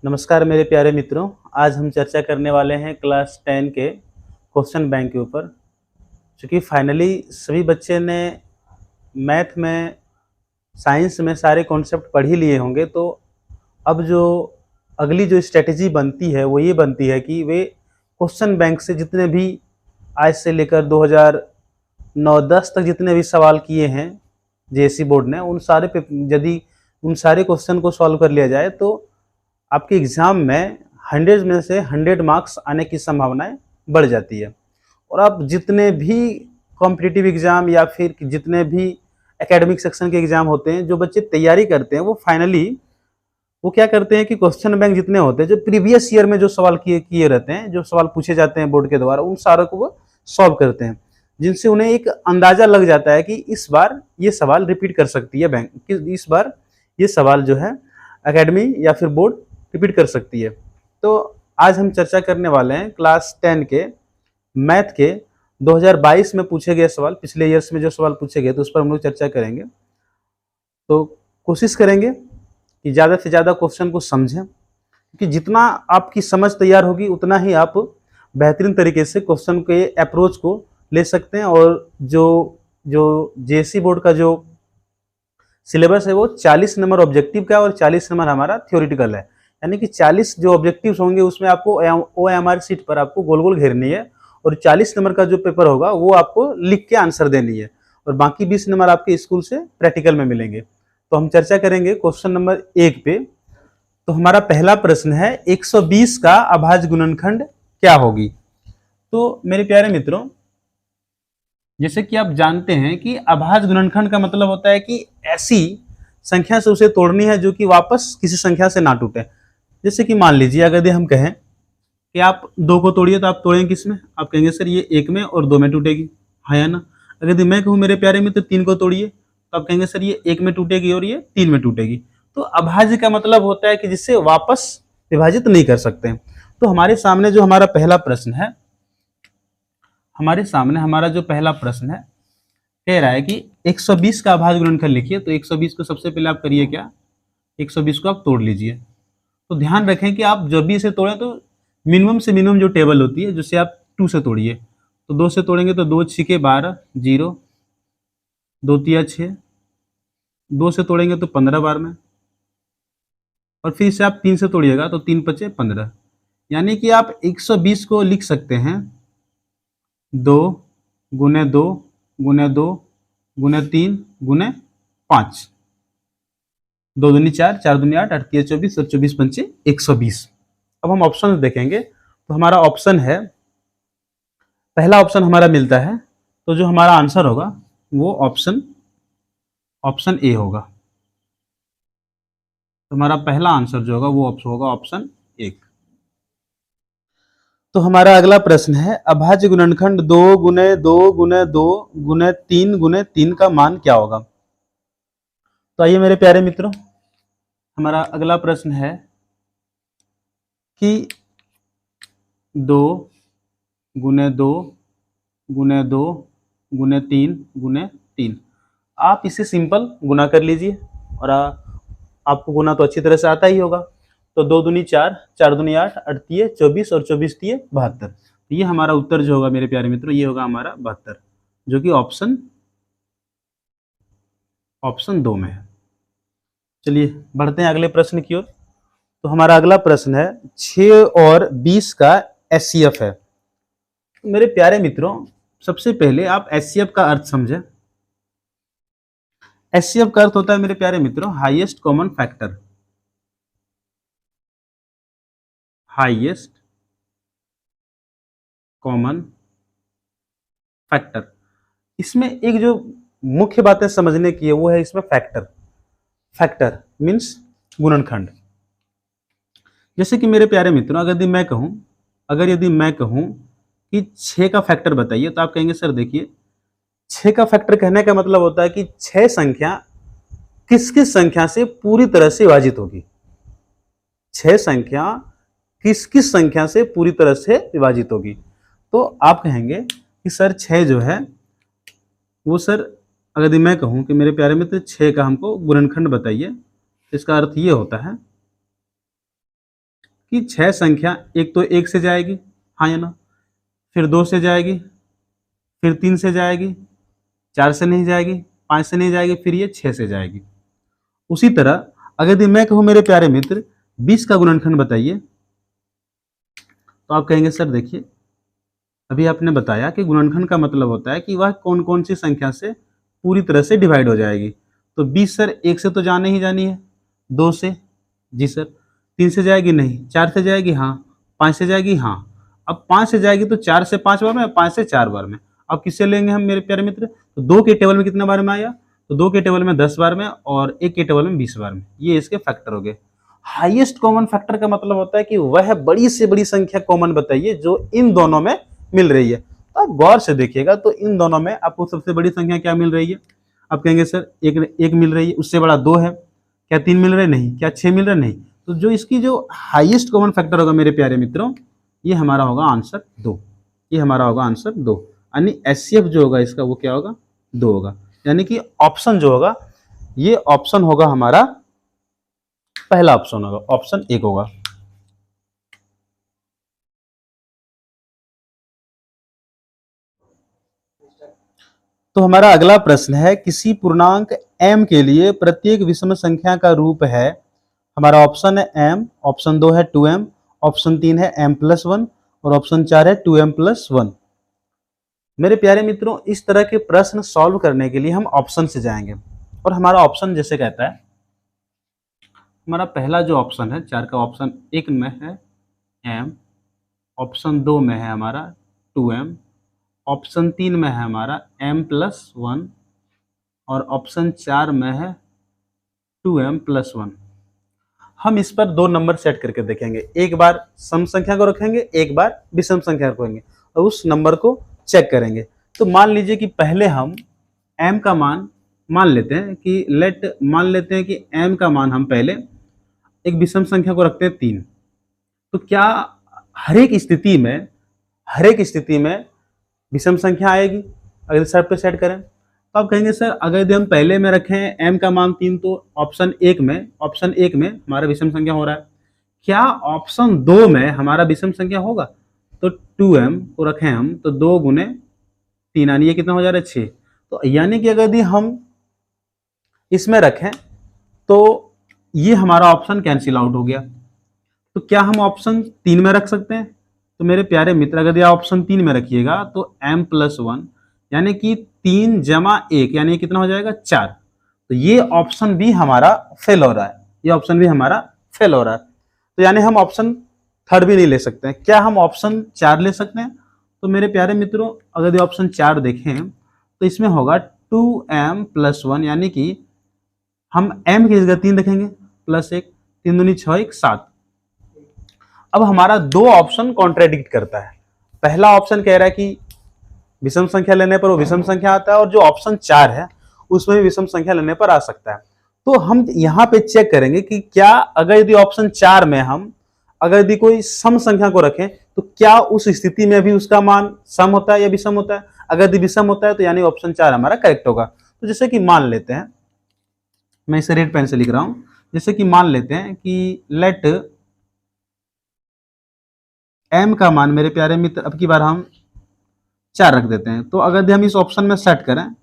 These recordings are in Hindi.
नमस्कार मेरे प्यारे मित्रों। आज हम चर्चा करने वाले हैं क्लास 10 के क्वेश्चन बैंक के ऊपर। चूँकि फाइनली सभी बच्चे ने मैथ में, साइंस में सारे कॉन्सेप्ट पढ़ ही लिए होंगे, तो अब जो अगली जो स्ट्रेटजी बनती है वो ये बनती है कि वे क्वेश्चन बैंक से जितने भी आज से लेकर 2009-10 तक जितने भी सवाल किए हैं जेएससी बोर्ड ने, उन सारे पे यदि उन सारे क्वेश्चन को सॉल्व कर लिया जाए तो आपके एग्ज़ाम में 100 में से 100 मार्क्स आने की संभावनाएं बढ़ जाती है। और आप जितने भी कॉम्पिटिटिव एग्ज़ाम या फिर जितने भी एकेडमिक सेक्शन के एग्ज़ाम होते हैं, जो बच्चे तैयारी करते हैं, वो फाइनली वो क्या करते हैं कि क्वेश्चन बैंक जितने होते हैं, जो प्रीवियस ईयर में जो सवाल किए किए रहते हैं, जो सवाल पूछे जाते हैं बोर्ड के द्वारा, उन सारों को वो सॉल्व करते हैं, जिनसे उन्हें एक अंदाज़ा लग जाता है कि इस बार ये सवाल रिपीट कर सकती है बैंक, कि इस बार ये सवाल जो है एकेडमी या फिर बोर्ड रिपीट कर सकती है। तो आज हम चर्चा करने वाले हैं क्लास 10 के मैथ के 2022 में पूछे गए सवाल, पिछले ईयर्स में जो सवाल पूछे गए तो उस पर हम लोग चर्चा करेंगे। तो कोशिश करेंगे कि ज़्यादा से ज़्यादा क्वेश्चन को समझें, क्योंकि जितना आपकी समझ तैयार होगी उतना ही आप बेहतरीन तरीके से क्वेश्चन के अप्रोच को ले सकते हैं। और जो जो जेएससी बोर्ड का जो सिलेबस है वो 40 नंबर ऑब्जेक्टिव का और 40 नंबर हमारा थ्योरेटिकल है। यानी कि 40 जो ऑब्जेक्टिव्स होंगे उसमें आपको ओएमआर शीट पर आपको गोल गोल घेरनी है, और 40 नंबर का जो पेपर होगा वो आपको लिख के आंसर देनी है, और बाकी 20 नंबर आपके स्कूल से प्रैक्टिकल में मिलेंगे। तो हम चर्चा करेंगे क्वेश्चन नंबर 1 पे। तो हमारा पहला प्रश्न है, 120 का अभाज्य गुणनखंड क्या होगी। तो मेरे प्यारे मित्रों, जैसे कि आप जानते हैं कि अभाज्य गुणनखंड का मतलब होता है कि ऐसी संख्या से उसे तोड़नी है जो कि वापस किसी संख्या से ना टूटे। जैसे कि मान लीजिए अगर हम कहें कि आप 2 को तोड़िए, तो आप तोड़ेंगे किस में? आप कहेंगे सर ये 1 में और 2 में टूटेगी, हाँ या ना। अगर मैं कहूँ मेरे प्यारे मित्र 3 को तोड़िए, तो आप कहेंगे सर ये 1 में टूटेगी और ये 3 में टूटेगी। तो अभाज्य का मतलब होता है कि जिससे वापस विभाजित नहीं कर सकते। तो हमारे सामने जो हमारा पहला प्रश्न है, हमारे सामने हमारा जो पहला प्रश्न है कह रहा है कि 120 का अभाज्य गुणनखंड लिखिए। तो 120 को सबसे पहले आप करिए क्या, 120 को आप तोड़ लीजिए। तो ध्यान रखें कि आप जब भी इसे तोड़ें तो मिनिमम से मिनिमम जो टेबल होती है, जिसे आप 2 से तोड़िए। तो 2 से तोड़ेंगे तो 2 छिके 12, 0, 2 तिया 6, 2 से तोड़ेंगे तो 15 बार में, और फिर इसे आप 3 से तोड़िएगा तो 3 पचे 15। यानी कि आप 120 को लिख सकते हैं 2 गुने 2 गुने 2 गुने 3 गुने 5। 2 दूनी 4, 4 दूनी 8, 8 तिया 24 और 24 पंचे 120। अब हम ऑप्शन देखेंगे तो हमारा ऑप्शन है, पहला ऑप्शन हमारा मिलता है, तो जो हमारा आंसर होगा वो ऑप्शन ए होगा। तो हमारा पहला आंसर जो होगा वो होगा ऑप्शन 1। तो हमारा अगला प्रश्न है, अभाज्य गुणनखंड 2 गुने 2 गुने 2 गुने 3 गुने 3 का मान क्या होगा। तो आइए मेरे प्यारे मित्रों, हमारा अगला प्रश्न है कि 2 गुने 2 गुने 2 गुने 3 गुने 3। आप इसे सिंपल गुना कर लीजिए, और आपको गुना तो अच्छी तरह से आता ही होगा। तो 2 दूनी 4, 4 दूनी 8, 8 तिये 24 और 24 तिये 72। तो ये हमारा उत्तर जो होगा मेरे प्यारे मित्रों, ये होगा हमारा 72, जो कि ऑप्शन 2 में है। चलिए बढ़ते हैं अगले प्रश्न की ओर। तो हमारा अगला प्रश्न है, 6 और 20 का एचसीएफ है। मेरे प्यारे मित्रों, सबसे पहले आप एचसीएफ का अर्थ समझें। एचसीएफ का अर्थ होता है मेरे प्यारे मित्रों highest common factor. Highest common factor. इसमें एक जो मुख्य बातें समझने की है वो है इसमें फैक्टर। Factor means गुणनखंड। जैसे कि मेरे प्यारे मित्रों, अगर यदि मैं कहूं कि 6 का फैक्टर बताइए, तो आप कहेंगे सर देखिए 6 का फैक्टर कहने का मतलब होता है कि 6 संख्या किस किस संख्या से पूरी तरह से विभाजित होगी। 6 संख्या किस किस संख्या से पूरी तरह से विभाजित होगी। तो आप कहेंगे कि सर 6 जो है वो, सर अगर मैं कहूं कि मेरे प्यारे मित्र 6 का हमको गुणनखंड बताइए, तो इसका अर्थ ये होता है कि 6 संख्या एक तो 1 से जाएगी, हाँ या ना, फिर 2 से जाएगी, फिर 3 से जाएगी, 4 से नहीं जाएगी, 5 से नहीं जाएगी, फिर ये 6 से जाएगी। उसी तरह अगर यदि मैं कहूँ मेरे प्यारे मित्र 20 का गुणनखंड बताइए, तो आप कहेंगे सर देखिए अभी आपने बताया कि गुणनखंड का मतलब होता है कि वह कौन कौन सी संख्या से पूरी तरह से डिवाइड हो जाएगी। तो 20 सर 1 से तो जाने ही जानी है, 2 से जी सर, 3 से जाएगी नहीं, 4 से जाएगी हाँ, 5 से जाएगी हाँ। अब 5 से जाएगी तो 4 से 5 बार में, 5 से 4 बार में। अब किससे लेंगे हम मेरे प्यारे मित्र? तो 2 के टेबल में कितना बार में आया? तो 2 के टेबल में 10 बार में और 1 के टेबल में 20 बार में। ये इसके फैक्टर हो गए। हाईएस्ट कॉमन फैक्टर का मतलब होता है कि वह बड़ी से बड़ी संख्या कॉमन बताइए जो इन दोनों में मिल रही है। तो आप गौर से देखिएगा तो इन दोनों में आपको सबसे बड़ी संख्या क्या मिल रही है? आप कहेंगे सर एक मिल रही है, उससे बड़ा 2 है, क्या 3 मिल रहे? नहीं। क्या 6 मिल रहे? नहीं। तो जो इसकी जो हाईएस्ट कॉमन फैक्टर होगा मेरे प्यारे मित्रों, ये हमारा होगा आंसर 2। ये हमारा होगा आंसर 2, यानी एचसीएफ जो होगा इसका वो क्या होगा? 2 होगा। यानी कि ऑप्शन जो होगा ये ऑप्शन होगा हमारा पहला ऑप्शन होगा, ऑप्शन 1 होगा। तो हमारा अगला प्रश्न है किसी पूर्णांक m के लिए प्रत्येक विषम संख्या का रूप है। हमारा ऑप्शन है m, ऑप्शन 2 है 2m, ऑप्शन 3 है m+1 और ऑप्शन 4 है 2m+1। मेरे प्यारे मित्रों इस तरह के प्रश्न सॉल्व करने के लिए हम ऑप्शन से जाएंगे और हमारा ऑप्शन जैसे कहता है, हमारा पहला जो ऑप्शन है 4 का ऑप्शन 1 में है m, ऑप्शन 2 में है हमारा 2m, ऑप्शन 3 में है हमारा m+1 और ऑप्शन 4 में है 2m+1। हम इस पर 2 नंबर सेट करके देखेंगे, एक बार सम संख्या को रखेंगे, एक बार विषम संख्या को रखेंगे और उस नंबर को चेक करेंगे। तो मान लीजिए कि पहले हम m का मान मान लेते हैं कि मान लेते हैं कि m का मान हम पहले एक विषम संख्या को रखते हैं 3। तो क्या हर एक स्थिति में विषम संख्या आएगी अगर शर्त पे सेट करें? तो आप कहेंगे सर अगर यदि हम पहले में रखें m का मान 3 तो ऑप्शन 1 में हमारा विषम संख्या हो रहा है। क्या ऑप्शन 2 में हमारा विषम संख्या होगा? तो 2m को रखें हम तो 2 गुने 3 यानी ये कितना हो जा रहा है 6। तो यानी कि अगर यदि हम इसमें रखें तो ये हमारा ऑप्शन कैंसिल आउट हो गया। तो क्या हम ऑप्शन 3 में रख सकते हैं? तो मेरे प्यारे मित्र अगर आप ऑप्शन 3 में रखिएगा तो m+1 यानी कि 3 जमा 1 यानी कितना हो जाएगा 4। तो ये ऑप्शन भी हमारा फेल हो रहा है, ये ऑप्शन भी हमारा फेल हो रहा है। तो यानी हम ऑप्शन थर्ड भी नहीं ले सकते हैं। क्या हम ऑप्शन 4 ले सकते हैं? तो मेरे प्यारे मित्रों अगर ये ऑप्शन 4 देखें तो इसमें होगा 2m+1 यानी कि हम m की जगह 3 रखेंगे +1, 3 दूनी 6 1 7। अब हमारा 2 ऑप्शन कॉन्ट्रेडिक्ट करता है। पहला ऑप्शन कह रहा है कि विषम संख्या लेने पर वो विषम संख्या आता है और जो ऑप्शन 4 है उसमें भी विषम संख्या लेने पर आ सकता है। तो हम यहाँ पे चेक करेंगे कि क्या अगर यदि ऑप्शन 4 में हम अगर यदि कोई सम संख्या को रखें तो क्या उस स्थिति में भी उसका मान सम होता है या विषम होता है? अगर यदि विषम होता है तो यानी ऑप्शन 4 हमारा करेक्ट होगा। तो जैसे कि मान लेते हैं, मैं इसे रेड पेन से लिख रहा हूं, जैसे कि मान लेते हैं कि लेट m का मान मेरे प्यारे मित्र अब की बार हम 4 रख देते हैं। तो अगर हम इस ऑप्शन में सेट करें,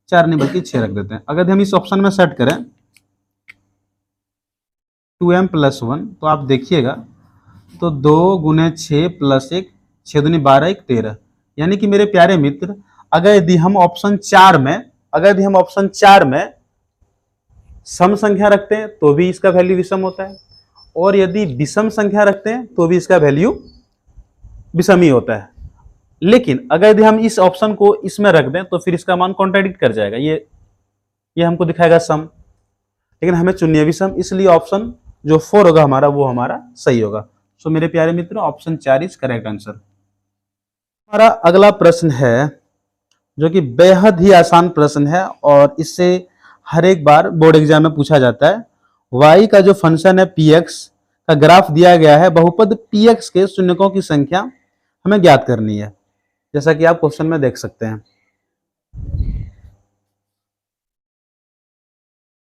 4 नहीं बल्कि 6 रख देते हैं। अगर हम इस ऑप्शन में सेट करें 2m+1 तो आप देखिएगा तो 2 गुने 6 + 1 6 दूनी 12 1 13। यानी कि मेरे प्यारे मित्र अगर यदि हम ऑप्शन 4 में सम संख्या रखते हैं तो भी इसका वैल्यू विषम होता है और यदि विषम संख्या रखते हैं तो भी इसका वैल्यू विषम ही होता है। लेकिन अगर यदि हम इस ऑप्शन को इसमें रख दें तो फिर इसका मान कॉन्ट्राडिक्ट कर जाएगा, ये हमको दिखाएगा सम, लेकिन हमें चुनिए है विषम, इसलिए ऑप्शन जो 4 होगा हमारा वो हमारा सही होगा। सो मेरे प्यारे मित्रों ऑप्शन 4 इज करेक्ट आंसर। हमारा अगला प्रश्न है जो कि बेहद ही आसान प्रश्न है और इससे हर एक बार बोर्ड एग्जाम में पूछा जाता है। y का जो फंक्शन है px का ग्राफ दिया गया है, बहुपद px के शून्यकों की संख्या हमें ज्ञात करनी है, जैसा कि आप क्वेश्चन में देख सकते हैं।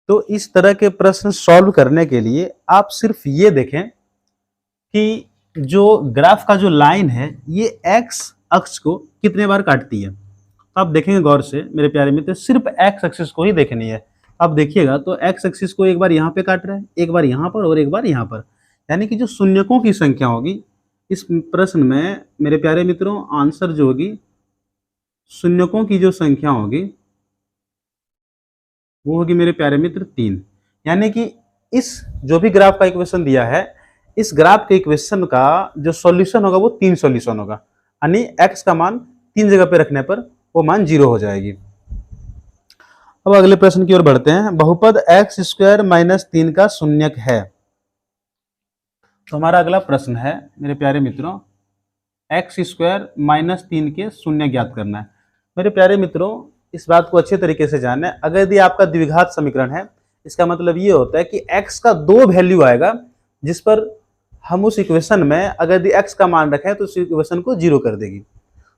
तो इस तरह के प्रश्न सॉल्व करने के लिए आप सिर्फ ये देखें कि जो ग्राफ का जो लाइन है ये एक्स अक्ष को कितने बार काटती है। तो आप देखेंगे गौर से मेरे प्यारे मित्र, सिर्फ एक्स एक्सिस को ही देखनी है। आप देखिएगा तो एक्स एक्सिस को एक बार यहाँ पे काट रहा है, एक बार यहाँ पर और एक बार यहाँ पर, यानी कि जो शून्यकों की संख्या होगी इस प्रश्न में मेरे प्यारे मित्रों, आंसर जो होगी शून्यकों की जो संख्या होगी वो होगी मेरे प्यारे मित्र 3। यानी कि इस जो भी ग्राफ का इक्वेशन दिया है, इस ग्राफ के इक्वेशन का जो सॉल्यूशन होगा वो 3 सॉल्यूशन होगा, यानी एक्स का मान 3 जगह पे रखने पर वो मान 0 हो जाएगी। अब अगले प्रश्न की ओर बढ़ते हैं। बहुपद एक्स स्क्वायर माइनस 3 का शून्यक है। तो हमारा अगला प्रश्न है मेरे प्यारे मित्रों, एक्स स्क्वायर माइनस 3 के शून्य ज्ञात करना है। मेरे प्यारे मित्रों, इस बात को अच्छे तरीके से जाने, अगर यदि आपका द्विघात समीकरण है, इसका मतलब ये होता है कि x का 2 वैल्यू आएगा जिस पर हम उस इक्वेशन में अगर यदि x का मान रखें तो उस इक्वेशन को 0 कर देगी।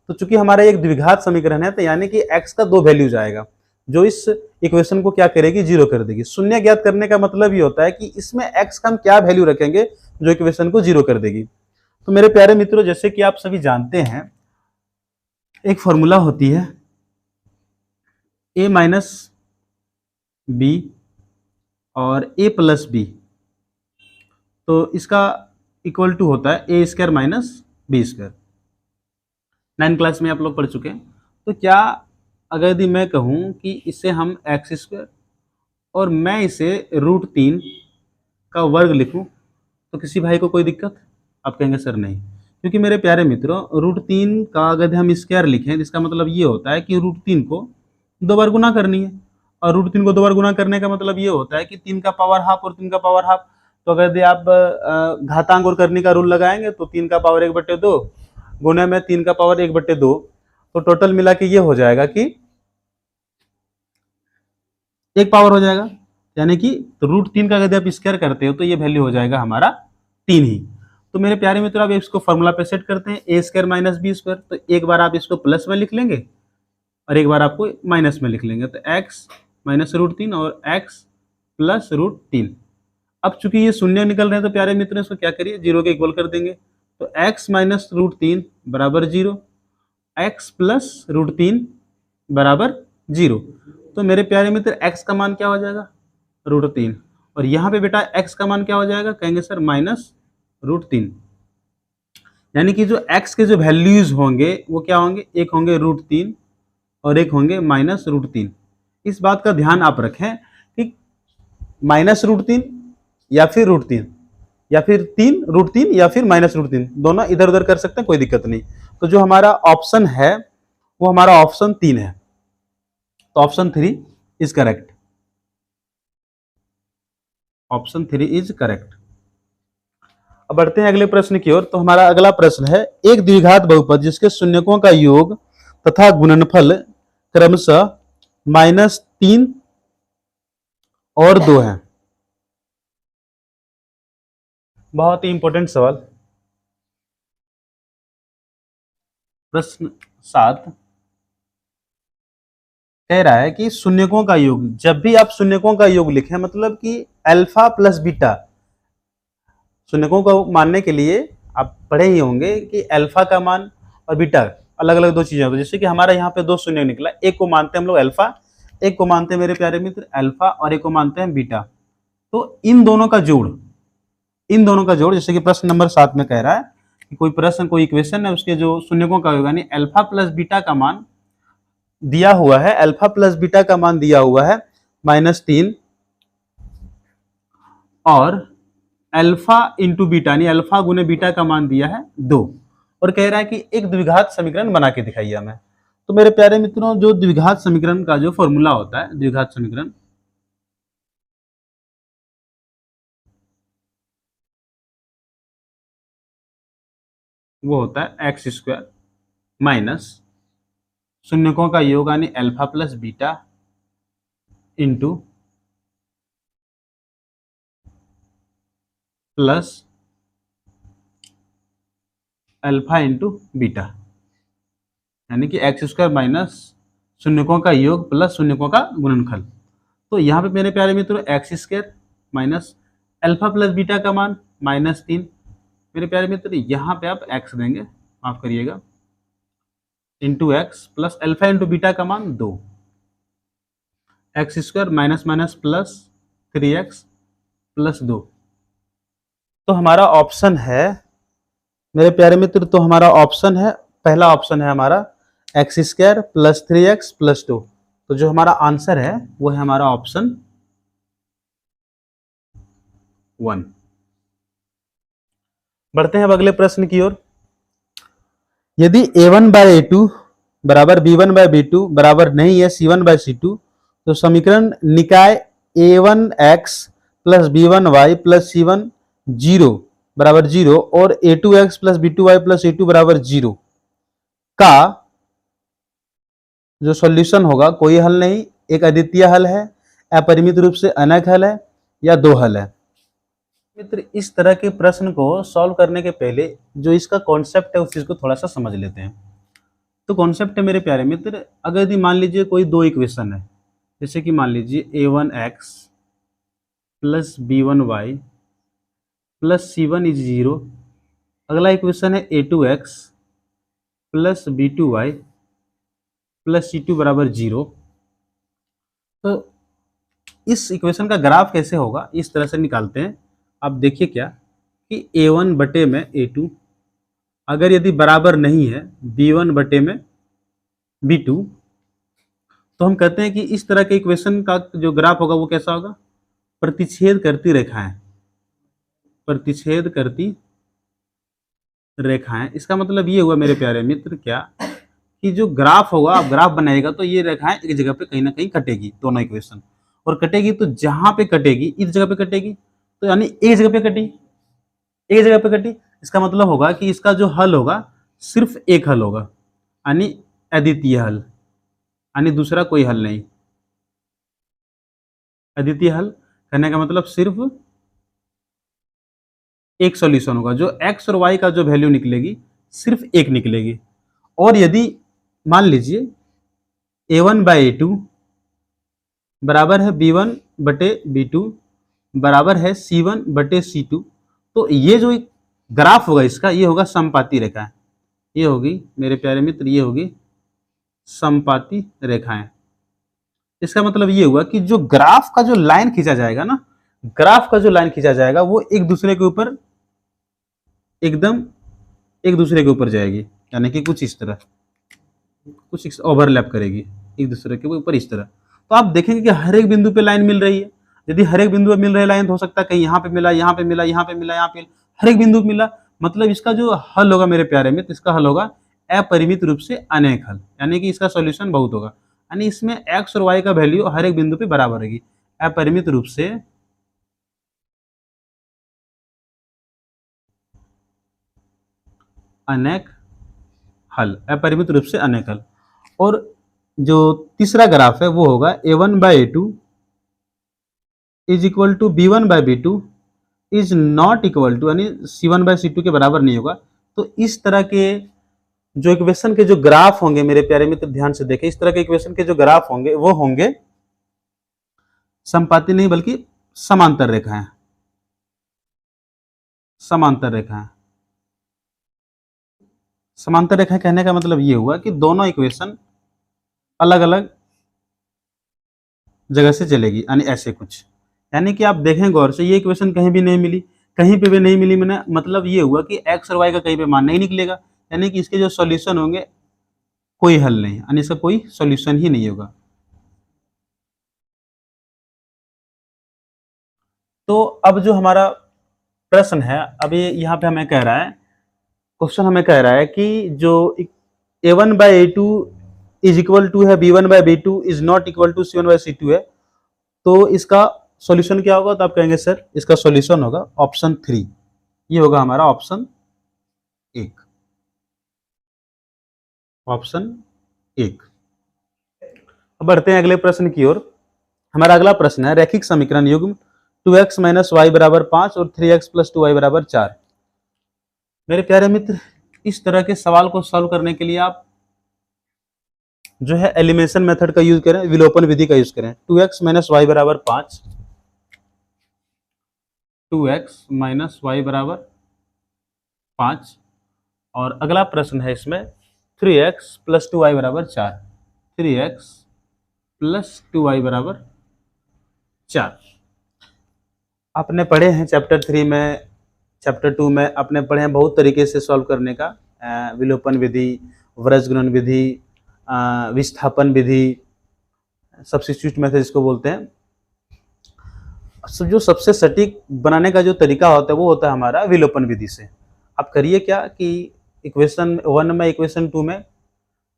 तो चूंकि हमारा एक द्विघात समीकरण है तो यानी कि x का 2 वैल्यूज आएगा जो इस इक्वेशन को क्या करेगी, 0 कर देगी। शून्य ज्ञात करने का मतलब ये होता है कि इसमें x का हम क्या वैल्यू रखेंगे जो इक्वेशन को 0 कर देगी। तो मेरे प्यारे मित्रों, जैसे कि आप सभी जानते हैं एक फॉर्मूला होती है a माइनस बी और a प्लस बी, तो इसका इक्वल टू होता है A square minus B square. 9 class में आप लोग पढ़ चुके हैं। तो क्या अगर यदि मैं कहूँ कि इसे हम एक्स स्क्वायर और मैं इसे √3 का वर्ग लिखूं तो किसी भाई को कोई दिक्कत? आप कहेंगे सर नहीं, क्योंकि मेरे प्यारे मित्रों √3 का अगर हम स्क्वायर लिखें इसका मतलब ये होता है कि √3 को 2 बार गुना करनी है, और √3 को 2 बार गुना करने का मतलब ये होता है कि 3 का पावर हाफ और 3 का पावर हाफ। तो अगर यदि आप घातांक और करने का रूल लगाएंगे तो 3 का पावर 1/2 गुने में 3 का पावर 1/2, तो टोटल मिला के ये हो जाएगा कि 1 पावर हो जाएगा, यानी कि तो √3 का यदि आप स्क्वायर करते हो तो ये वैल्यू हो जाएगा हमारा 3 ही। तो मेरे प्यारे मित्रों, आप इसको फॉर्मूला पे सेट करते हैं ए स्क्वायर माइनस बी स्क्वायर। तो एक बार आप इसको प्लस में लिख लेंगे और एक बार आपको माइनस में लिख लेंगे, तो x माइनस √3 और x प्लस √3। अब चूंकि ये शून्य निकल रहे हैं तो प्यारे मित्रों इसको क्या करिए, 0 के इक्वल कर देंगे। तो x माइनस √3 बराबर 0, x प्लस √3 बराबर 0। तो मेरे प्यारे मित्र x का मान क्या हो जाएगा, √3, और यहाँ पे बेटा x का मान क्या हो जाएगा, कहेंगे सर माइनस √3। यानी कि जो x के जो वैल्यूज होंगे वो क्या होंगे, एक होंगे √3 और एक होंगे माइनस √3। इस बात का ध्यान आप रखें कि माइनस √3 या फिर √3 या फिर √3 या फिर माइनस √3, दोनों इधर उधर कर सकते हैं, कोई दिक्कत नहीं। तो जो हमारा ऑप्शन है वो हमारा ऑप्शन 3 है, तो option 3 is correct. Option 3 is correct. अब बढ़ते हैं अगले प्रश्न की ओर। तो हमारा अगला प्रश्न है, एक द्विघात बहुपद जिसके शून्यकों का योग तथा गुणनफल क्रमशः -3 और 2 है। बहुत ही इंपॉर्टेंट सवाल। प्रश्न 7 कह रहा है कि शून्यकों का योग, जब भी आप शून्यकों का योग लिखें मतलब कि अल्फा प्लस बीटा, शून्यकों को मानने के लिए आप पढ़े ही होंगे कि अल्फा का मान और बीटा अलग अलग 2 चीजें होती है। जैसे कि हमारा यहाँ पे 2 शून्य निकला, एक को मानते हैं हम लोग अल्फा, एक को मानते हैं मेरे प्यारे मित्र अल्फा, और एक को मानते हैं बीटा। तो इन दोनों का जोड़, जैसे कि प्रश्न नंबर 7 में कह रहा है कि कोई प्रश्न, कोई इक्वेशन है, उसके जो शून्यकों का योग यानी अल्फा प्लस बीटा का मान दिया हुआ है, अल्फा प्लस बीटा का मान दिया हुआ है -3, और अल्फा इंटू बीटा यानी अल्फा गुने बीटा का मान दिया है 2, और कह रहा है कि एक द्विघात समीकरण बना के दिखाइए हमें। तो मेरे प्यारे मित्रों, जो द्विघात समीकरण का जो फॉर्मूला होता है, द्विघात समीकरण वो होता है एक्स स्क्वायर माइनस शून्यकों का योग यानी alpha plus beta into plus alpha into beta, यानी कि एक्स स्क्वायर माइनस शून्यकों का योग प्लस शून्यकों का गुणनफल। तो यहाँ पे मेरे प्यारे मित्रों x square minus alpha plus beta का मान -3 मेरे प्यारे मित्र यहाँ पे आप x देंगे, माफ करिएगा, into x plus alpha into beta का मान 2, x square minus minus plus 3x plus 2। तो हमारा ऑप्शन है मेरे प्यारे मित्र, तो हमारा ऑप्शन है, पहला ऑप्शन है हमारा x square plus 3x plus 2। तो जो हमारा आंसर है वो है हमारा ऑप्शन 1। बढ़ते हैं अब अगले प्रश्न की ओर। यदि a1 बाय a2 बराबर b1 बाय b2 बराबर नहीं है c1 बाय c2, तो समीकरण निकाय a1x plus b1y plus c1 0 बराबर 0 और a2x plus b2y plus a2 बराबर 0 का जो सॉल्यूशन होगा, कोई हल नहीं, एक अद्वितीय हल है, अपरिमित रूप से अनेक हल है, या दो हल है। मित्र इस तरह के प्रश्न को सॉल्व करने के पहले जो इसका कॉन्सेप्ट है उस चीज को थोड़ा सा समझ लेते हैं। तो कॉन्सेप्ट है मेरे प्यारे मित्र, अगर यदि मान लीजिए कोई दो इक्वेशन है, जैसे कि मान लीजिए a1x plus b1y plus c1 is 0, अगला इक्वेशन है a2x plus b2y plus c2 बराबर 0। तो इस इक्वेशन का ग्राफ कैसे होगा, इस तरह से निकालते हैं। आप देखिए क्या कि a1 बटे में a2 अगर यदि बराबर नहीं है b1 बटे में b2, तो हम कहते हैं कि इस तरह के इक्वेशन का जो ग्राफ होगा वो कैसा होगा, प्रतिच्छेद करती रेखाएं, प्रतिच्छेद करती रेखाएं। इसका मतलब ये हुआ मेरे प्यारे मित्र क्या कि जो ग्राफ होगा, आप ग्राफ बनाएगा तो ये रेखाएं एक जगह पे कहीं ना कहीं कटेगी, दोनों इक्वेशन, और कटेगी तो जहां पे कटेगी इस जगह पे कटेगी, तो यानी एक जगह पे कटी, एक जगह पे कटी। इसका मतलब होगा कि इसका जो हल होगा सिर्फ एक हल होगा, यानी अद्वितीय हल, यानी दूसरा कोई हल नहीं। अद्वितीय हल कहने का मतलब सिर्फ एक सॉल्यूशन होगा, जो x और y का जो वैल्यू निकलेगी सिर्फ एक निकलेगी। और यदि मान लीजिए a1 बाई a2 बराबर है b1 बटे b2 बराबर है c1 बटे c2, तो ये जो ग्राफ होगा इसका, ये होगा समपाती रेखाएं, ये होगी मेरे प्यारे मित्र, ये होगी समपाती रेखाएं। इसका मतलब ये हुआ कि जो ग्राफ का जो लाइन खींचा जाएगा ना, ग्राफ का जो लाइन खींचा जाएगा वो एक दूसरे के ऊपर एकदम एक दूसरे के ऊपर जाएगी, यानी कि कुछ इस तरह, कुछ ओवरलैप करेगी एक दूसरे के ऊपर इस तरह। तो आप देखेंगे कि हर एक बिंदु पे लाइन मिल रही है। यदि हर एक बिंदु पे मिल रही लाइन, तो हो सकता है कहीं यहाँ पे मिला, यहाँ पे मिला, यहाँ पे मिला, यहाँ पे, हर एक बिंदु पे मिला। मतलब इसका जो हल होगा मेरे प्यारे मित्र, इसका हल होगा अपरिमित रूप से अनेक हल, यानी कि इसका सॉल्यूशन बहुत होगा, यानी इसमें एक्स और वाई का वैल्यू हर एक बिंदु पे बराबर रहेगी। अपरिमित रूप से अनेक हल, अपरिमित रूप से अनेक हल। और जो तीसरा ग्राफ है वो होगा a1 by a2 is equal to b1 by b2 is not equal to, यानी c1 बाई c2 के बराबर नहीं होगा। तो इस तरह के जो इक्वेशन के जो ग्राफ होंगे मेरे प्यारे मित्र, ध्यान से देखें, इस तरह के इक्वेशन के जो ग्राफ होंगे वो होंगे समपाती नहीं बल्कि समांतर रेखाएं, समांतर रेखाएं। समांतर रेखा कहने का मतलब ये हुआ कि दोनों इक्वेशन अलग अलग जगह से चलेगी, यानी ऐसे कुछ, यानी कि आप देखें गौर से, ये इक्वेशन कहीं भी नहीं मिली, कहीं पे भी नहीं मिली, मैंने मतलब ये हुआ कि एक्स और वाई का कहीं पे मान नहीं निकलेगा, यानी कि इसके जो सॉल्यूशन होंगे कोई हल नहीं, यानी इसका कोई सॉल्यूशन ही नहीं होगा। तो अब जो हमारा प्रश्न है, अभी यहाँ पे हमें कह रहा है, क्वेश्चन हमें कह रहा है कि जो a1 by a2 is equal to है b1 by b2 is not equal to c1 by c2 है, तो इसका सॉल्यूशन क्या होगा? तो आप कहेंगे सर इसका सॉल्यूशन होगा ऑप्शन 3, ये होगा हमारा ऑप्शन 1, ऑप्शन 1। अब बढ़ते हैं अगले प्रश्न की ओर। हमारा अगला प्रश्न है रैखिक समीकरण युग्म 2x माइनस वाई बराबर 5 और 3x प्लस 2y बराबर 4। मेरे प्यारे मित्र, इस तरह के सवाल को सॉल्व करने के लिए आप जो है एलिमिनेशन मेथड का यूज करें, विलोपन विधि का यूज करें। 2x माइनस वाई बराबर 5, 2x माइनस वाई बराबर 5। और अगला प्रश्न है इसमें 3x प्लस 2y बराबर 4। 3x प्लस 2y बराबर 4। आपने पढ़े हैं चैप्टर 3 में, चैप्टर 2 में आपने पढ़े हैं बहुत तरीके से सॉल्व करने का, विलोपन विधि, व्रजगुणन विधि, विस्थापन विधि, सब्स्टिट्यूट मेथड जिसको बोलते हैं। जो सबसे सटीक बनाने का जो तरीका होता है वो होता है हमारा विलोपन विधि से। आप करिए क्या कि इक्वेशन 1 में, इक्वेशन 2 में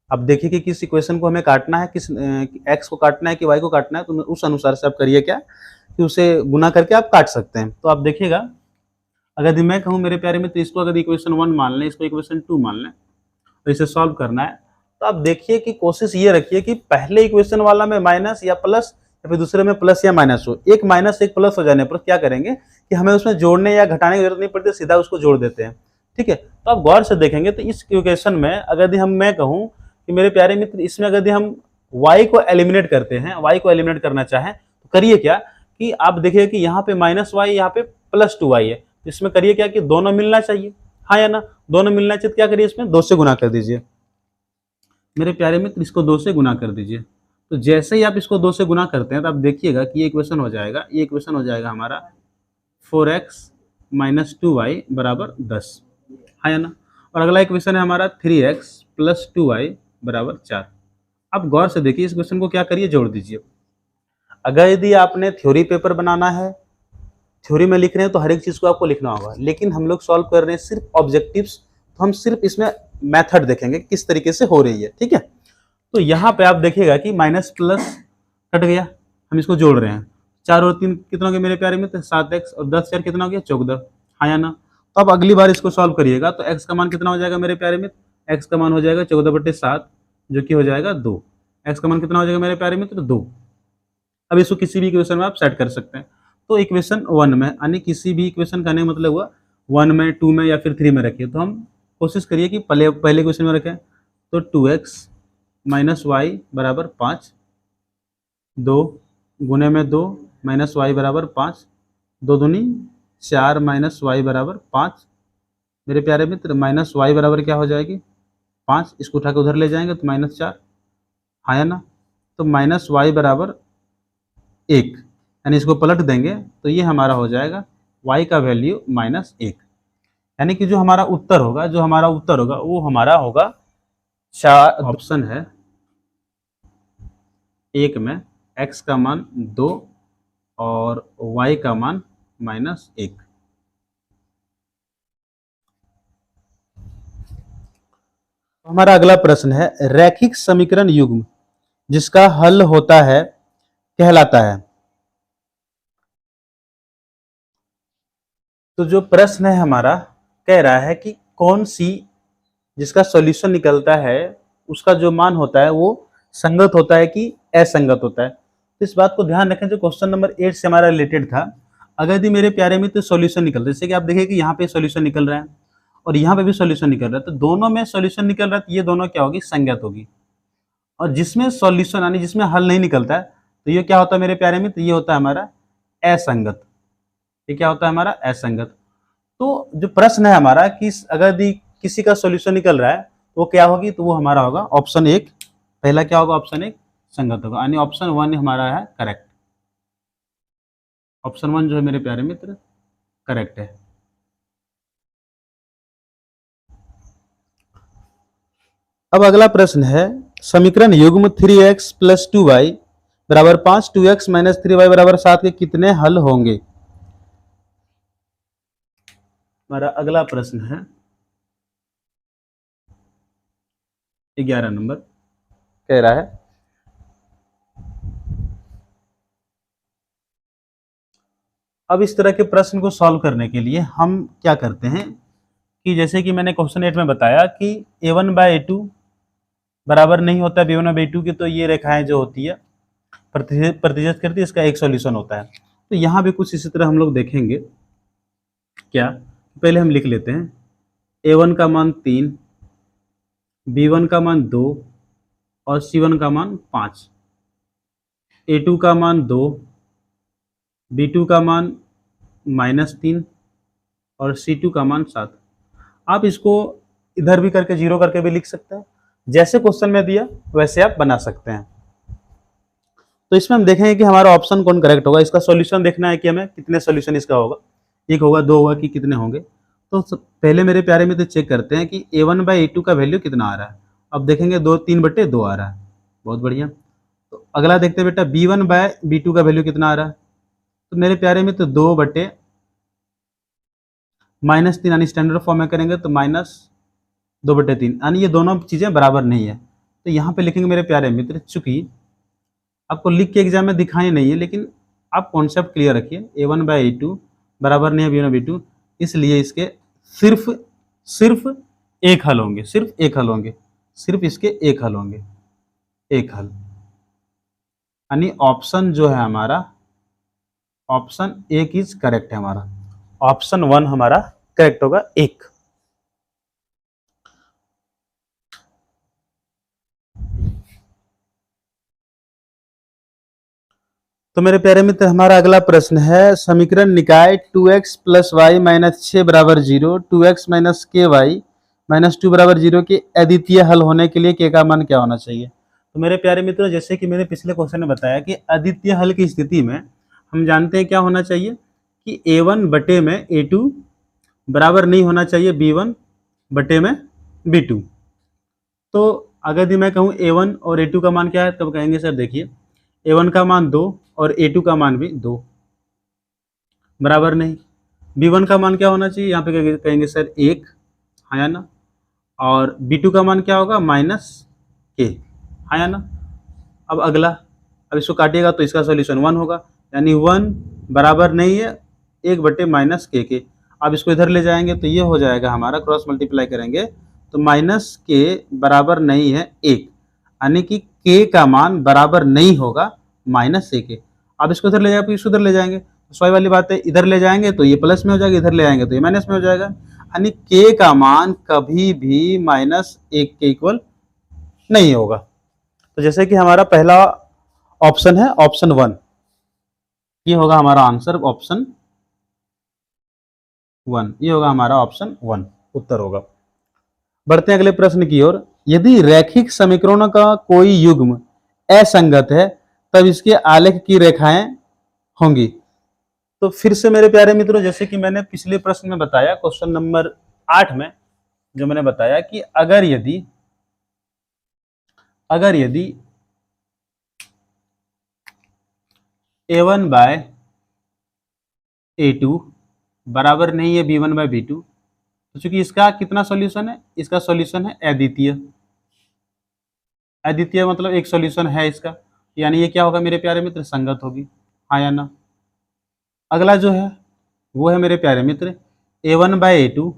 अब देखिए कि किस इक्वेशन को हमें काटना है, किस एक्स को काटना है कि वाई को काटना है, तो उस अनुसार से आप करिए क्या कि उसे गुना करके आप काट सकते हैं। तो आप देखिएगा, अगर यदि मैं कहूँ मेरे प्यारे मित्र, इसको अगर इक्वेशन 1 मान लें, इसको इक्वेशन 2 मान लें, तो इसे सॉल्व करना है, तो आप देखिए कि कोशिश ये रखिए कि पहले इक्वेशन वाला में माइनस या प्लस, या फिर दूसरे में प्लस या माइनस हो। एक माइनस एक प्लस हो जाने पर क्या करेंगे कि हमें उसमें जोड़ने या घटाने की जरूरत नहीं पड़ती, सीधा उसको जोड़ देते हैं। ठीक है, तो आप गौर से देखेंगे तो इस इक्वेशन में अगर मैं कहूँ कि मेरे प्यारे मित्र, इसमें अगर हम y को एलिमिनेट करते हैं, y को एलिमिनेट करना चाहें तो करिए क्या कि आप देखिए कि यहाँ पे माइनस वाई, यहाँ पे प्लस 2y है, तो इसमें करिए क्या कि दोनों मिलना चाहिए, हाँ या ना, दोनों मिलना चाहिए। क्या करिए, इसमें 2 से गुना कर दीजिए मेरे प्यारे मित्र, इसको 2 से गुना कर दीजिए। तो जैसे ही आप इसको 2 से गुना करते हैं तो आप देखिएगा कि ये इक्वेशन हो जाएगा, ये इक्वेशन हो जाएगा हमारा 4x माइनस 2y बराबर 10, हाँ या ना। और अगला इक्वेशन है हमारा 3x प्लस 2y बराबर 4। अब गौर से देखिए, इस क्वेश्चन को क्या करिए, जोड़ दीजिए। अगर यदि आपने थ्योरी पेपर बनाना है, थ्योरी में लिख रहे हैं तो हर एक चीज़ को आपको लिखना होगा, लेकिन हम लोग सॉल्व कर रहे हैं सिर्फ ऑब्जेक्टिव्स, तो हम सिर्फ इसमें मेथड देखेंगे किस तरीके से हो रही है। ठीक है, तो यहाँ पे आप देखिएगा कि माइनस प्लस कट गया, हम इसको जोड़ रहे हैं। 4 और 3 कितना हो गया मेरे प्यारे मित्र, 7x, और 10 4 कितना हो गया, 14, हाँ या ना। तो अब अगली बार इसको सॉल्व करिएगा तो x का मान कितना हो जाएगा मेरे प्यारे मित्र, x का मान हो जाएगा 14/7, जो कि हो जाएगा 2। x का मान कितना हो जाएगा मेरे प्यारे मित्र, 2। अब इसको किसी भी इक्वेशन में आप सेट कर सकते हैं। तो इक्वेशन 1 में, यानी किसी भी इक्वेशन का नहीं मतलब हुआ 1 में, 2 में या फिर 3 में रखिए। तो हम कोशिश करिए कि पहले इक्वेशन में रखें। तो 2x माइनस वाई बराबर 5, 2 गुने में 2 माइनस वाई बराबर 5, 2 दूनी 4 माइनस वाई बराबर 5। मेरे प्यारे मित्र, माइनस वाई बराबर क्या हो जाएगी, 5। इसको उठा के उधर ले जाएंगे तो -4, हाँ या ना। तो माइनस वाई बराबर 1, यानी इसको पलट देंगे तो ये हमारा हो जाएगा y का वैल्यू -1, यानी कि जो हमारा उत्तर होगा वो हमारा होगा 4। ऑप्शन है 1 में x का मान 2 और y का मान -1। हमारा अगला प्रश्न है, रैखिक समीकरण युग्म जिसका हल होता है कहलाता है। तो जो प्रश्न है हमारा कह रहा है कि कौन सी जिसका सॉल्यूशन निकलता है उसका जो मान होता है वो संगत होता है कि असंगत होता है। तो इस बात को ध्यान रखें, जो क्वेश्चन नंबर 8 से हमारा रिलेटेड था। अगर यदि मेरे प्यारे मित्र सॉल्यूशन निकल रहा है, जैसे कि आप देखिए कि यहाँ पे सॉल्यूशन निकल रहा है और यहाँ पे भी सॉल्यूशन निकल रहा है, तो दोनों में सॉल्यूशन निकल रहा है, तो ये दोनों क्या होगी, संगत होगी। और जिसमें सॉल्यूशन यानी जिसमें हल नहीं निकलता है, तो ये क्या होता है मेरे प्यारे मित्र, ये होता है हमारा असंगत। ये क्या होता है हमारा, असंगत। तो जो प्रश्न है हमारा कि अगर यदि किसी का सॉल्यूशन निकल रहा है तो वो क्या होगी, तो वो हमारा होगा ऑप्शन 1। पहला क्या होगा, ऑप्शन 1 संगत होगा, यानी ऑप्शन 1 हमारा है करेक्ट। ऑप्शन 1 जो है मेरे प्यारे मित्र करेक्ट है। अब अगला प्रश्न है, समीकरण युग्म 3x प्लस 2y बराबर 5, 2x माइनस 3y बराबर 7 के कितने हल होंगे। हमारा अगला प्रश्न है 11 नंबर, कह रहा है अब इस तरह के प्रश्न को सॉल्व करने के लिए हम क्या करते हैं कि जैसे कि मैंने क्वेश्चन 8 में बताया कि a1/a2 बराबर नहीं होता है b1/b2 की, तो ये रेखाएं जो होती है प्रतिशत करती है, इसका एक सॉल्यूशन होता है। तो यहाँ भी कुछ इसी तरह हम लोग देखेंगे। क्या, पहले हम लिख लेते हैं a1 का मान 3, b1 का मान 2 और c1 का मान 5, a2 का मान 2, b2 का मान -3 और c2 का मान 7। आप इसको इधर भी करके 0 करके भी लिख सकते हैं, जैसे क्वेश्चन में दिया वैसे आप बना सकते हैं। तो इसमें हम देखेंगे कि हमारा ऑप्शन कौन करेक्ट होगा। इसका सॉल्यूशन देखना है कि हमें कितने सॉल्यूशन इसका होगा, एक होगा, दो होगा, कि कितने होंगे। तो पहले मेरे प्यारे मित्र चेक करते हैं कि a1/a2 का वैल्यू कितना आ रहा है। अब देखेंगे 3/2 आ रहा है, बहुत बढ़िया। तो अगला देखते हैं बेटा b1/b2 का वैल्यू कितना आ रहा है। तो मेरे प्यारे मित्र 2/-3 यानी स्टैंडर्ड फॉर्म में करेंगे तो -2/3, यानी ये दोनों चीज़ें बराबर नहीं है। तो यहाँ पे लिखेंगे मेरे प्यारे मित्र, चूंकि आपको लिख के एग्जाम में दिखाई नहीं है, लेकिन आप कॉन्सेप्ट क्लियर रखिए, a1/a2 बराबर नहीं है b1/b2, इसलिए इसके सिर्फ एक हल होंगे, सिर्फ इसके एक हल होंगे, एक हल। यानी ऑप्शन जो है हमारा, ऑप्शन एक इज करेक्ट है हमारा, ऑप्शन 1 हमारा करेक्ट होगा, एक। तो मेरे प्यारे मित्र हमारा अगला प्रश्न है, समीकरण निकाय 2x + y - 6 = 0, 2x - ky - 2 = 0 के अद्वितीय हल होने के लिए k का मान क्या होना चाहिए। तो मेरे प्यारे मित्रों, जैसे कि मैंने पिछले क्वेश्चन में बताया कि अद्वितीय हल की स्थिति में हम जानते हैं क्या होना चाहिए कि a1/a2 बराबर नहीं होना चाहिए b1/b2। तो अगर यदि मैं कहूँ a1 और a2 का मान क्या है, तब कहेंगे सर देखिए a1 का मान 2 और a2 का मान भी 2, बराबर नहीं। b1 का मान क्या होना चाहिए, यहाँ पे कहेंगे सर 1, हाँ या ना। और b2 का मान क्या होगा, -k, हाँ या ना। अब अगला, अब इसको काटिएगा तो इसका सॉल्यूशन 1 होगा, यानी 1 बराबर नहीं है 1/-k के। अब इसको इधर ले जाएंगे तो ये हो जाएगा हमारा, क्रॉस मल्टीप्लाई करेंगे तो -k बराबर नहीं है 1, यानी कि k का मान बराबर नहीं होगा -1 के। अब इसको इधर ले जाएंगे, इसको इधर ले जाएंगे, स्वाभाविक वाली बात है, इधर ले जाएंगे तो ये प्लस में हो जाएगा, इधर ले आएंगे तो ये माइनस में हो जाएगा, यानी k का मान कभी भी -1 के इक्वल नहीं होगा। तो जैसे कि हमारा पहला ऑप्शन है ऑप्शन 1, ये होगा हमारा आंसर ऑप्शन 1, ये होगा हमारा ऑप्शन 1 उत्तर होगा। बढ़ते हैं अगले प्रश्न की ओर, यदि रैखिक समीकरणों का कोई युग्म असंगत है तब इसके आलेख की रेखाएं होंगी। तो फिर से मेरे प्यारे मित्रों, जैसे कि मैंने पिछले प्रश्न में बताया, क्वेश्चन नंबर 8 में जो मैंने बताया कि अगर यदि a1/a2 बराबर नहीं है b1/b2, तो चूंकि इसका कितना सॉल्यूशन है, इसका सॉल्यूशन है अद्वितीय। अद्वितीय मतलब एक सॉल्यूशन है इसका, यानी ये क्या होगा मेरे प्यारे मित्र, संगत होगी, हाँ या ना। अगला जो है वो है मेरे प्यारे मित्र a1/a2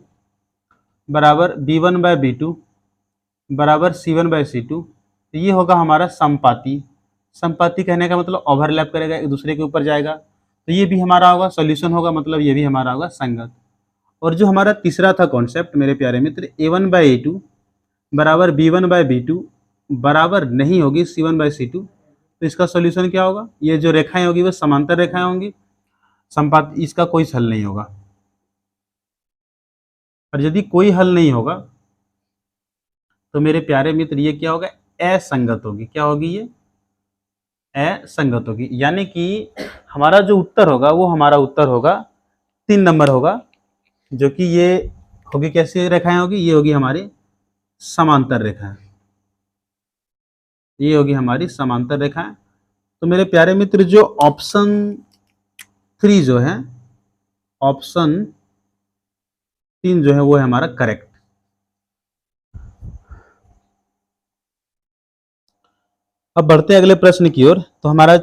बराबर b1/b2 बराबर c1/c2, तो ये होगा हमारा समपाती। समपाती कहने का मतलब ओवरलैप करेगा, एक दूसरे के ऊपर जाएगा, तो ये भी हमारा होगा सॉल्यूशन होगा, मतलब ये भी हमारा होगा संगत। और जो हमारा तीसरा था कॉन्सेप्ट मेरे प्यारे मित्र, a1/a2 बराबर b1/b2 बराबर नहीं होगी c1/c2, तो इसका सॉल्यूशन क्या होगा, ये जो रेखाएं होगी वो समांतर रेखाएं होंगी, संपात इसका कोई हल नहीं होगा। और यदि कोई हल नहीं होगा तो मेरे प्यारे मित्र ये क्या होगा, असंगत होगी। क्या होगी, ये असंगत होगी, यानी कि हमारा जो उत्तर होगा वो हमारा उत्तर होगा 3 नंबर होगा, जो कि ये होगी, कैसी रेखाएं होगी, ये होगी हमारी समांतर रेखाएं, ये होगी हमारी समांतर रेखाएं। तो मेरे प्यारे मित्र जो ऑप्शन 3 जो है, ऑप्शन 3 जो है वो है हमारा करेक्ट। अब बढ़ते हैं अगले प्रश्न की ओर। तो हमारा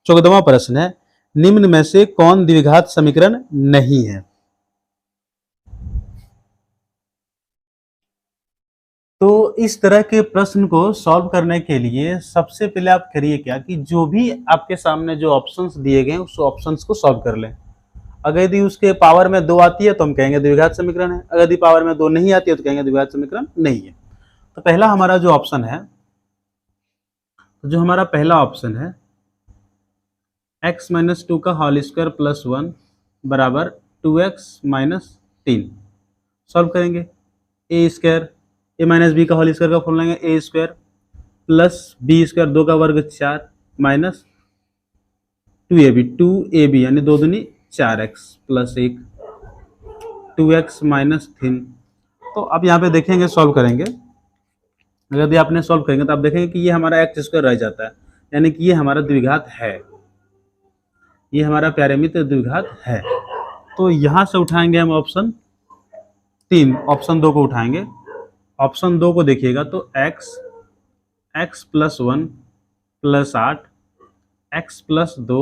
14वां प्रश्न है, निम्न में से कौन द्विघात समीकरण नहीं है। तो इस तरह के प्रश्न को सॉल्व करने के लिए सबसे पहले आप करिए क्या कि जो भी आपके सामने जो ऑप्शंस दिए गए हैं उस ऑप्शंस को सॉल्व कर लें। अगर यदि उसके पावर में 2 आती है तो हम कहेंगे द्विघात समीकरण है, अगर यदि पावर में 2 नहीं आती है तो कहेंगे द्विघात समीकरण नहीं है। तो पहला हमारा जो ऑप्शन है, जो हमारा पहला ऑप्शन है x - 2 का होल स्क्वायर + 1 बराबर 2x - 3, सॉल्व करेंगे ए स्क्वायर, ए माइनस बी का होल स्क्वायर का फॉर्मूला लेंगे ए स्क्वायर प्लस बी स्क्वायर 2 का वर्ग 4 माइनस 2ab यानी 2 दूनी 4x प्लस 1 2x माइनस 3। तो अब यहाँ पे देखेंगे, सॉल्व करेंगे। अगर यदि आपने सॉल्व करेंगे तो आप देखेंगे कि ये हमारा एक्स स्क्वायर रह जाता है, यानी कि ये हमारा द्विघात है, ये हमारा प्यारे मित्र द्विघात है। तो यहाँ से उठाएंगे हम ऑप्शन 3, ऑप्शन 2 को उठाएंगे। ऑप्शन 2 को देखिएगा तो x plus 1 plus 8 x plus 2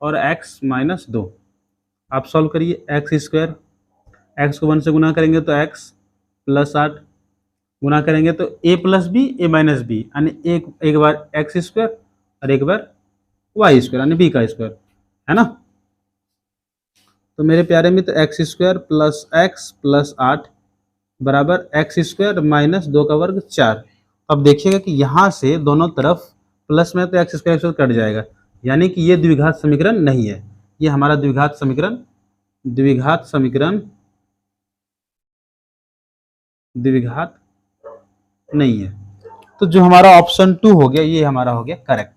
और x माइनस 2। आप सॉल्व करिए। एक्स स्क्वायर, एक्स को 1 से गुना करेंगे तो x प्लस 8 गुना करेंगे तो a plus B A minus B, यानी एक बार एक्स स्क्वायर और एक बार वाई स्क्वायर यानी b का स्क्वायर, है ना। तो मेरे प्यारे मित्र X square plus X plus 8 बराबर एक्स स्क्वायर माइनस 2 का वर्ग 4। अब देखिएगा कि यहाँ से दोनों तरफ प्लस में तो एक्स स्क्वायर कट जाएगा, यानी कि ये द्विघात समीकरण नहीं है, ये हमारा द्विघात समीकरण नहीं है। तो जो हमारा ऑप्शन 2 हो गया, ये हमारा हो गया करेक्ट।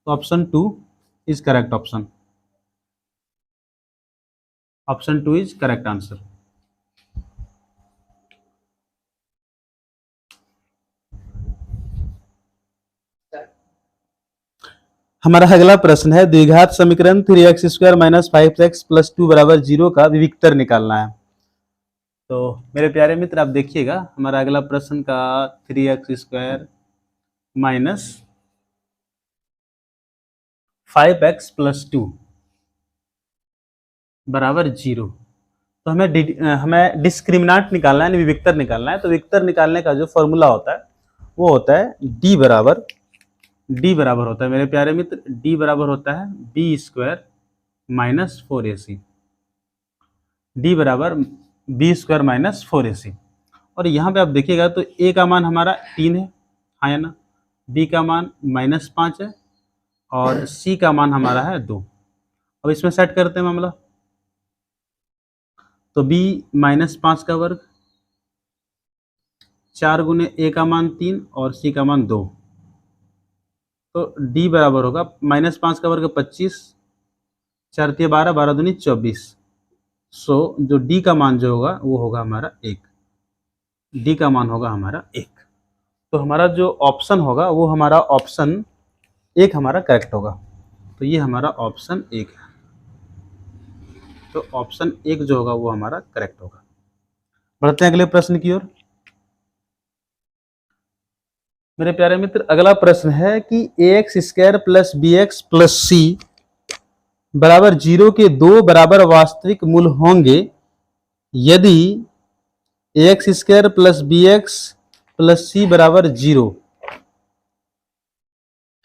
तो option 2 is correct option, option 2 is correct answer. हमारा अगला प्रश्न है, द्विघात समीकरण 3x square minus 5x plus 2 बराबर 0 का विविक्तर निकालना है। तो मेरे प्यारे मित्र आप देखिएगा, हमारा अगला प्रश्न का 3x square minus 5x plus 2 बराबर 0। तो हमें डिस्क्रिमिनांट निकालना है, विविक्तर निकालना है। तो विविक्तर निकालने का जो फॉर्मूला होता है वो होता है डी बराबर होता है मेरे प्यारे मित्र, डी बराबर होता है B square minus 4ac, D बराबर बी स्क्वायर माइनस 4ac। और यहाँ पे आप देखिएगा तो ए का मान हमारा 3 है, हाँ या ना, बी का मान -5 है और सी का मान हमारा है 2। अब इसमें सेट करते हैं मामला। तो b -5 का वर्ग 4 गुने ए का मान 3 और सी का मान 2। तो d बराबर होगा -5 का वर्ग 25, 4 × 12, 12 दूनी 24। सो जो d का मान जो होगा वो होगा हमारा 1, d का मान होगा हमारा 1। तो हमारा जो ऑप्शन होगा वो हमारा ऑप्शन 1 हमारा करेक्ट होगा। तो ये हमारा ऑप्शन 1 है, तो ऑप्शन 1 जो होगा वो हमारा करेक्ट होगा। बढ़ते हैं अगले प्रश्न की ओर। मेरे प्यारे मित्र अगला प्रश्न है कि ax square plus bx plus c बराबर 0 के 2 बराबर वास्तविक मूल होंगे यदि ax square plus bx plus c बराबर 0,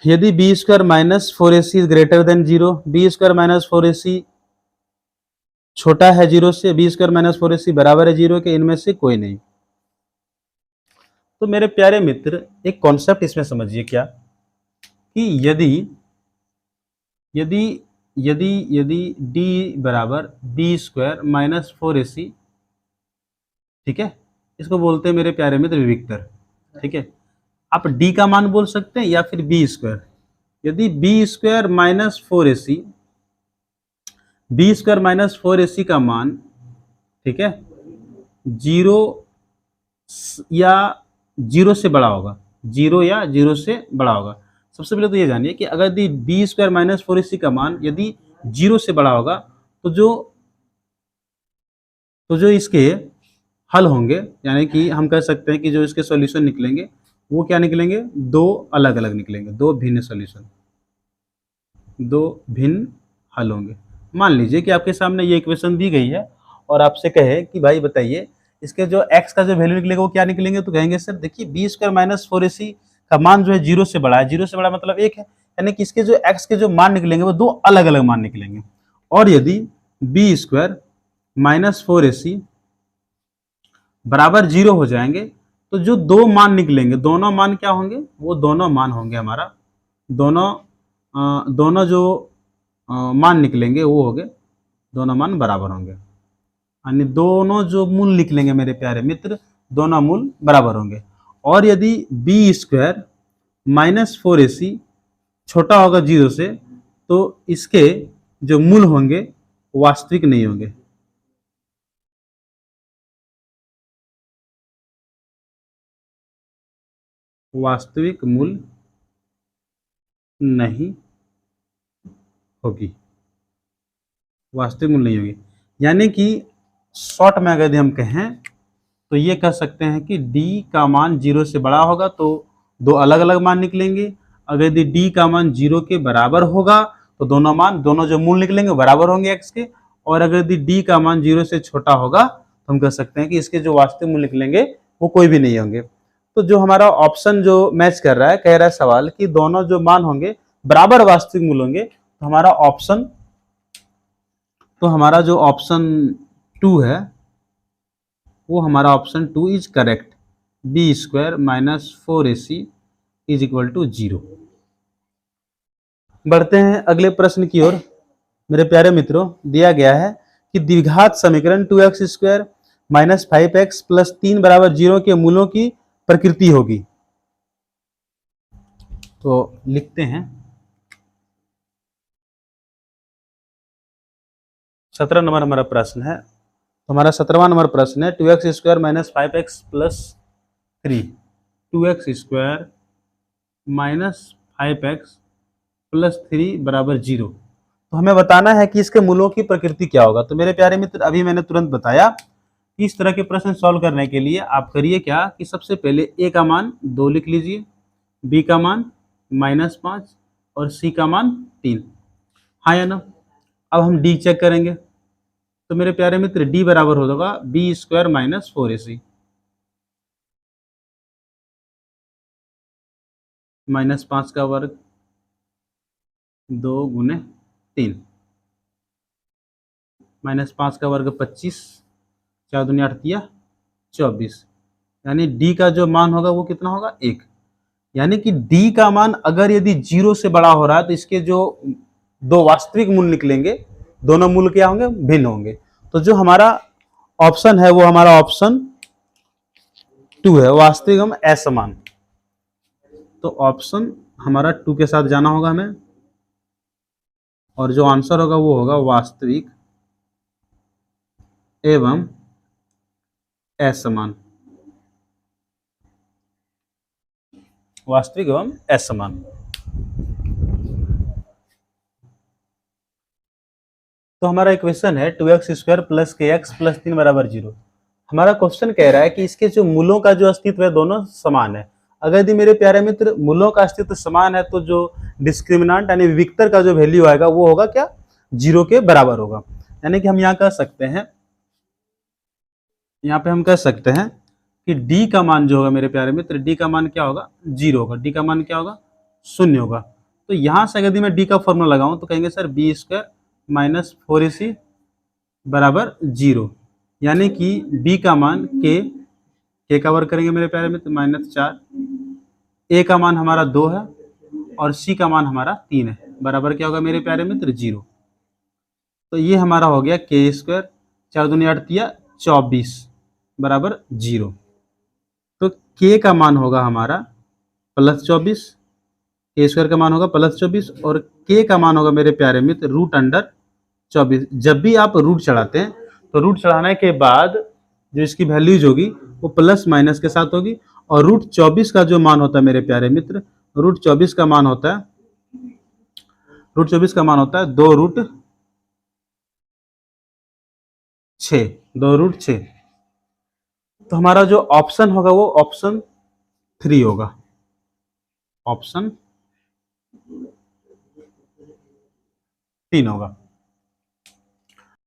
यदि b square minus 4ac is greater than 0, b square minus 4ac छोटा है 0 से, b स्क्वायर माइनस 4ac बराबर है 0 के, इनमें से कोई नहीं। तो मेरे प्यारे मित्र एक कॉन्सेप्ट इसमें समझिए क्या, कि यदि यदि यदि यदि d बराबर बी स्क्वायर माइनस 4ac, ठीक है, इसको बोलते हैं मेरे प्यारे मित्र विविक्तर, ठीक है। आप d का मान बोल सकते हैं या फिर बी स्क्वायर। यदि B square minus 4ac, B square minus 4ac का मान, ठीक है, 0 या 0 से बड़ा होगा, 0 या 0 से बड़ा होगा। सबसे पहले तो ये जानिए कि अगर यदि बी स्क्वायर माइनस 4ac का मान यदि 0 से बड़ा होगा तो जो इसके हल होंगे, यानी कि हम कह सकते हैं कि जो इसके सॉल्यूशन निकलेंगे वो क्या निकलेंगे, 2 अलग अलग निकलेंगे, 2 भिन्न सॉल्यूशन, 2 भिन्न हल होंगे। मान लीजिए कि आपके सामने ये इक्वेशन दी गई है और आपसे कहे कि भाई बताइए इसके जो x का जो वैल्यू निकलेगा वो क्या निकलेंगे। तो कहेंगे सर देखिए बी स्क्वायर माइनस 4ac का मान जो है 0 से बड़ा है, 0 से बड़ा मतलब 1 है, यानी कि इसके जो x के जो मान निकलेंगे वो 2 अलग अलग मान निकलेंगे। और यदि बी स्क्वायर माइनस 4ac बराबर 0 हो जाएंगे तो जो 2 मान निकलेंगे, दोनों मान क्या होंगे, वो दोनों मान होंगे हमारा, दोनों जो मान निकलेंगे वो हो गए, दोनों मान बराबर होंगे, यानी दोनों जो मूल निकलेंगे मेरे प्यारे मित्र दोनों मूल बराबर होंगे। और यदि बी स्क्वायर माइनस 4ac छोटा होगा 0 से, तो इसके जो मूल होंगे वास्तविक नहीं होंगे। वास्तविक मूल नहीं होगी, वास्तविक मूल नहीं होगी। यानी कि शॉर्ट में अगर हम कहें तो ये कह सकते हैं कि d का मान 0 से बड़ा होगा तो दो अलग अलग मान निकलेंगे। अगर यदि d का मान 0 के बराबर होगा तो दोनों जो मूल निकलेंगे बराबर होंगे x के। और अगर यदि d का मान 0 से छोटा होगा तो हम कह सकते हैं कि इसके जो वास्तविक मूल निकलेंगे वो कोई भी नहीं होंगे। तो जो हमारा ऑप्शन जो मैच कर रहा है, कह रहा है सवाल कि दोनों जो मान होंगे बराबर वास्तविक मूल होंगे, तो हमारा जो ऑप्शन 2 है वो हमारा option 2 is correct. B square minus 4ac is equal to 0। बढ़ते हैं अगले प्रश्न की ओर। मेरे प्यारे मित्रों, दिया गया है कि द्विघात समीकरण 2x square minus 5x plus 3 बराबर 0 के मूलों की प्रकृति होगी। तो लिखते हैं 17 नंबर हमारा प्रश्न है। तो हमारा 17वां नंबर प्रश्न है 2x square minus 5x plus 3, 2x square minus 5x plus 3 बराबर 0। तो हमें बताना है कि इसके मूलों की प्रकृति क्या होगा। तो मेरे प्यारे मित्र, अभी मैंने तुरंत बताया कि इस तरह के प्रश्न सॉल्व करने के लिए आप करिए क्या कि सबसे पहले a का मान 2 लिख लीजिए, b का मान -5 और c का मान 3। हाँ या ना। अब हम d चेक करेंगे। तो मेरे प्यारे मित्र, d बराबर होगा बी स्क्वायर माइनस 4ac, -5 का वर्ग 2 गुने 3, -5 का वर्ग 25, 4 दूनी 8 तिया 24। यानी d का जो मान होगा वो कितना होगा 1। यानी कि d का मान अगर यदि 0 से बड़ा हो रहा है तो इसके जो दो वास्तविक मूल निकलेंगे, दोनों मूल क्या होंगे, भिन्न होंगे। तो जो हमारा ऑप्शन है वो हमारा ऑप्शन 2 है, वास्तविक हम असमान। तो ऑप्शन हमारा 2 के साथ जाना होगा हमें, और जो आंसर होगा वो होगा वास्तविक एवं असमान। वास्तविक एवं असमान। तो हमारा इक्वेशन है 2x square plus kx plus 3 बराबर 0। हमारा क्वेश्चन कह रहा है कि इसके जो मूलों का जो अस्तित्व है दोनों समान है। अगर यदि मेरे प्यारे मित्र मूलों का अस्तित्व समान है तो जो डिस्क्रिमिनेंट यानी विविक्तर का जो वैल्यू आएगा वो होगा क्या, 0 के बराबर होगा। यानी कि हम यहाँ कह सकते हैं, यहाँ पे हम कह सकते हैं कि d का मान जो होगा मेरे प्यारे मित्र, d का मान क्या होगा, 0 होगा। d का मान क्या होगा, 0 होगा। तो यहाँ से यदि मैं d का फॉर्मूला लगाऊं तो कहेंगे sir B square minus 4ac बराबर 0। यानी कि b का मान k का वर्ग करेंगे मेरे प्यारे मित्र -4, a का मान हमारा 2 है और c का मान हमारा 3 है, बराबर क्या होगा मेरे प्यारे मित्र 0। तो ये हमारा हो गया k स्क्वायर, 4 दूनी 8 तिया 24 बराबर 0। तो k का मान होगा हमारा +24, k स्क्वायर का मान होगा +24 और k का मान होगा मेरे प्यारे मित्र √24। जब भी आप रूट चढ़ाते हैं तो रूट चढ़ाने के बाद जो इसकी वैल्यूज होगी वो प्लस माइनस के साथ होगी। और √24 का जो मान होता है मेरे प्यारे मित्र, √24 का मान होता है 2√6। तो हमारा जो ऑप्शन होगा वो ऑप्शन 3 होगा, ऑप्शन 3 होगा।